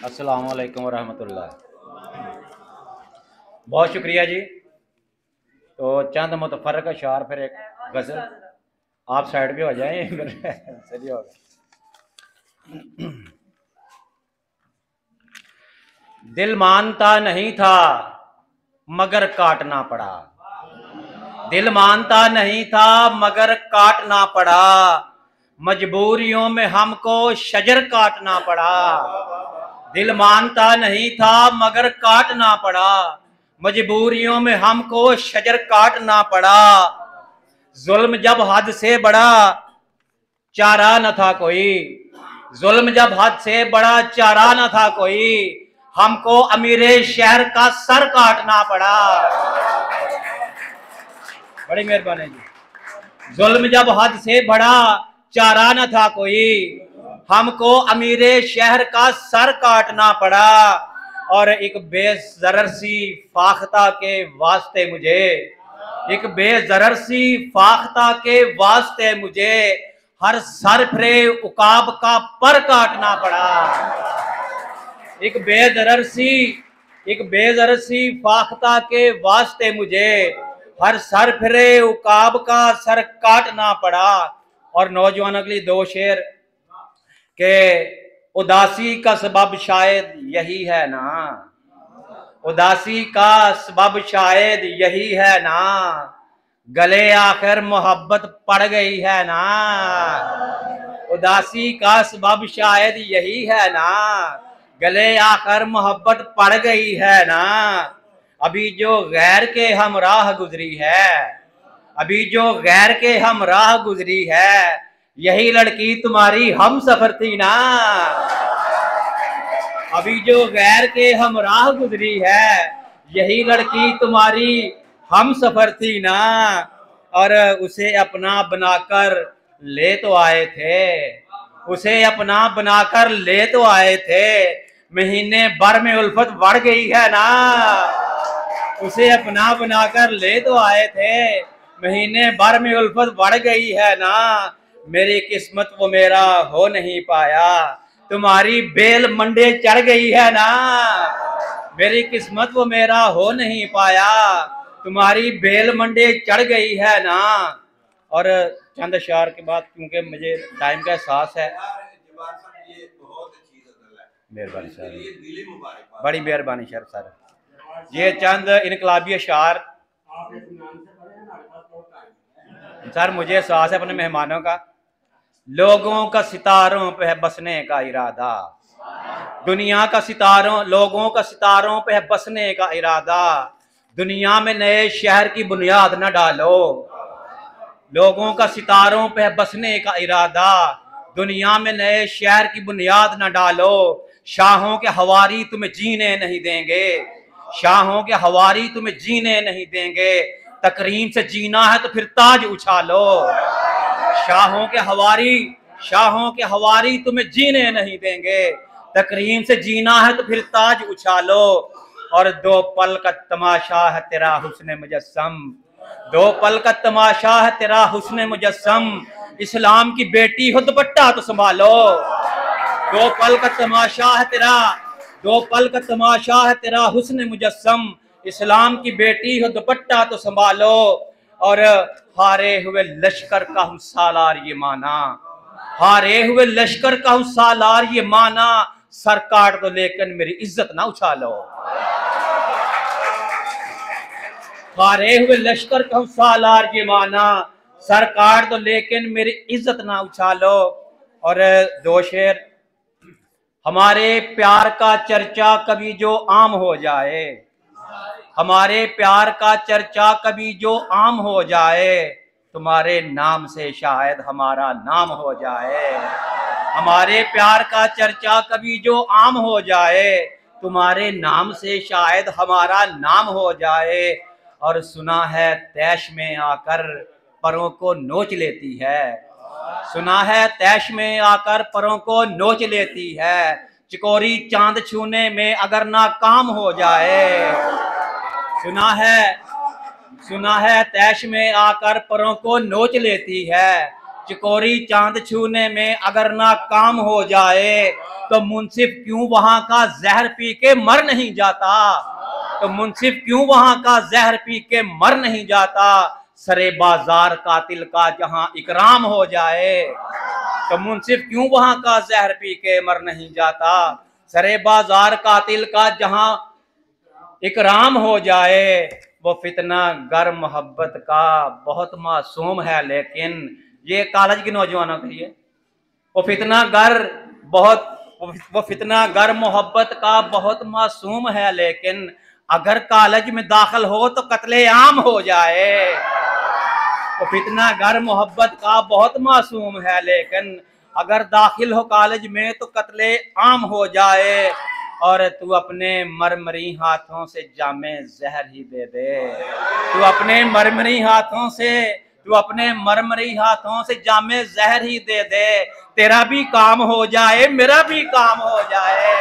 अस्सलाम वालेकुम रहमतुल्लाह। बहुत शुक्रिया जी। तो चंद मुतफरक अशार, फिर एक गज़ल। आप साइड पे हो जाएं चलिए होगा। दिल मानता नहीं था मगर काटना पड़ा, दिल मानता नहीं था मगर काटना पड़ा, मजबूरियों में हमको शजर काटना पड़ा। दिल मानता नहीं था मगर काटना पड़ा, मजबूरियों में हमको शजर काटना पड़ा। जुल्म जब हद से बड़ा चारा न था कोई, जुल्म जब हद से बड़ा चारा न था कोई, हमको अमीरे शहर का सर काटना पड़ा। बड़ी मेहरबानी जी। जुल्म जब हद से बड़ा चारा न था कोई, हमको अमीरे शहर का सर काटना पड़ा। और एक बेज़रर सी फाख्ता के वास्ते मुझे, एक बेज़रर सी फाख्ता के वास्ते मुझे हर सरफरे उकाब का पर काटना पड़ा। एक बेज़रर सी फाख्ता के वास्ते मुझे हर सरफरे उकाब का सर काटना पड़ा। और नौजवानों के लिए दो शेर के उदासी का सबब शायद यही है ना, उदासी का सबब शायद यही है ना, गले आखिर मोहब्बत पड़ गई है ना, उदासी का सबब शायद यही है ना, गले आखिर मोहब्बत पड़ गई है ना। अभी जो गैर के हम राह गुजरी है, अभी जो गैर के हम राह गुजरी है, यही लड़की तुम्हारी हम सफर थी ना। अभी जो गैर के हम राह गुजरी है, यही लड़की तुम्हारी हम सफर थी ना। और उसे अपना बनाकर ले तो आए थे, उसे अपना बनाकर ले तो आए थे, महीने भर में उल्फत बढ़ गई है ना। उसे अपना बनाकर ले तो आए थे, महीने भर में उल्फत बढ़ गई है ना। मेरी किस्मत वो मेरा हो नहीं पाया, तुम्हारी बेल मंडे चढ़ गई है ना। मेरी किस्मत वो मेरा हो नहीं पाया, तुम्हारी बेल मंडे चढ़ गई है ना। और चंद अशार के बाद, क्योंकि मुझे टाइम का एहसास है। मेहरबानी सर, बड़ी मेहरबानी सर। ये चंद इनकलाबी अशार सर, मुझे एहसास है अपने मेहमानों का। लोगों का सितारों पे है बसने का इरादा, दुनिया का सितारों, लोगों का सितारों पे है बसने का इरादा, दुनिया में नए शहर की बुनियाद न डालो। लोगों का सितारों पे है बसने का इरादा, दुनिया में नए शहर की बुनियाद न डालो। शाहों के हवारी तुम्हें जीने नहीं देंगे, शाहों के हवारी तुम्हें जीने नहीं देंगे, तकरीम से जीना है तो फिर ताज उछालो। शाहों के हवारी तुम्हें जीने नहीं देंगे, तकरीम से जीना है तो फिर ताज उछालो। और दो पल का तमाशा है तेरा हुस्न मुजस्सम, दो पल का तमाशा है तेरा हुस्न मुजस्सम, इस्लाम की बेटी हो दुपट्टा तो संभालो। दो पल का तमाशा है तेरा, दो पल का तमाशा है तेरा हुस्न मुजस्सम, इस्लाम की बेटी हो दुपट्टा तो संभालो। और हारे हुए लश्कर का हूं सालार ये माना, हारे हुए लश्कर का हूं सालार ये माना, सर काट दो लेकिन मेरी इज्जत ना उछालो। हारे हुए लश्कर का हूं सालार ये माना, सर काट दो लेकिन मेरी इज्जत ना उछालो। और दो शेर। हमारे प्यार का चर्चा कभी जो आम हो जाए, हमारे प्यार का चर्चा कभी जो आम हो जाए, तुम्हारे नाम से शायद हमारा नाम हो जाए। हमारे प्यार का चर्चा कभी जो आम हो जाए, तुम्हारे नाम से शायद हमारा नाम हो जाए। और सुना है तैश में आकर परों को नोच लेती है, सुना है तैश में आकर परों को नोच लेती है, चिकोरी चांद छूने में अगर नाकाम हो जाए। सुना है तैश में आकर परों को नोच लेती है, चिकोरी चांद छूने में अगर नाकाम हो जाए तो मुंसिफ क्यों वहां का जहर पी के मर नहीं जाता, तो मुंसिफ क्यों वहां का जहर पी के मर नहीं जाता। सरे बाजार कातिल का जहां इकराम हो जाए, तो मुंसिफ क्यों वहां का जहर पी के मर नहीं जाता। सरे बाजार कातिल का जहां इकराम हो जाए, वो फितना गर मोहब्बत का बहुत मासूम है लेकिन, ये कॉलेज के नौजवानों के लिए, वो फितना गर बहुत वो फितना गर मोहब्बत का बहुत मासूम है लेकिन, अगर कॉलेज में दाखिल हो तो कत्ले आम हो जाए। वो फितना गर मोहब्बत का बहुत मासूम है लेकिन, अगर दाखिल हो कॉलेज में तो कत्ले आम हो जाए। और तू अपने मरमरी हाथों से जामे जहर ही दे दे, तू अपने मरमरी हाथों से, तू अपने मरमरी हाथों से जामे जहर ही दे दे। तेरा भी काम हो जाए मेरा भी काम हो जाए,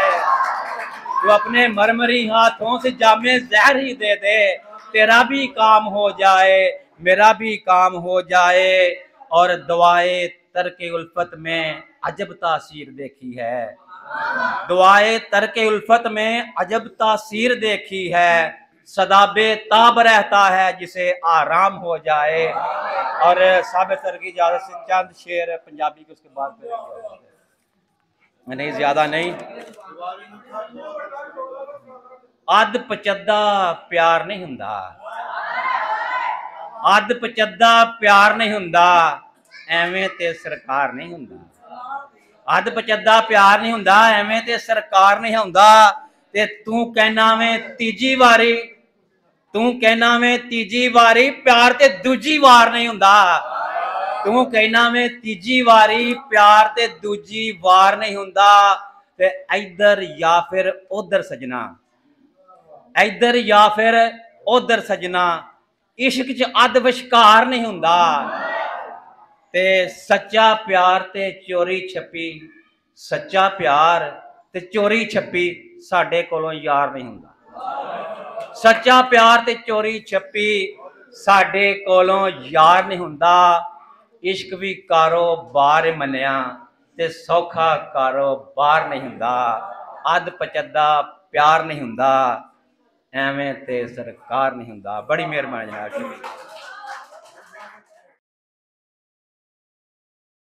तू अपने मरमरी हाथों से जामे जहर ही दे दे। तेरा भी काम हो जाए मेरा भी काम हो जाए। और दुआए तरके उल्फत में अजब तासीर देखी है, दुआए तरके उल्फत में अजब तासीर देखी है। सदा बेताब रहता है जिसे आराम हो जाए। और साबिर सर की इजाजत से चंद शेर पंजाबी के, उसके बाद नहीं, ज्यादा नहीं। अध पचद्दा प्यार नहीं हुंदा, अध पचद्दा प्यार नहीं हुंदा, एवें ते सरकार नहीं हुंदा। अध पचद्दा प्यार नहीं हुंदा, एवें ते सरकार नहीं हुंदा। ते तू कहना में तीजी वारी, तू कहना में तीजी वारी, प्यार ते दूजी वार नहीं हुंदा। तू कहना में तीजी वारी, प्यार ते दूजी वार नहीं हुंदा। ते इधर या फिर उधर सजना, इधर या फिर उधर सजना, इश्क च अध विशकार नहीं हुंदा। ते सच्चा प्यार ते चोरी छपी, सच्चा प्यार ते चोरी छपी साडे कोलों यार नहीं हुंदा। सच्चा प्यार ते चोरी छपी साडे कोलों यार नहीं हुंदा। इश्क भी कारोबार मनिया ते सौखा कारोबार नहीं हुंदा। अध पचद्दा प्यार नहीं हुंदा, एवें ते सरकार नहीं हुंदा। बड़ी मेहरबानी जनाब, शुक्रिया।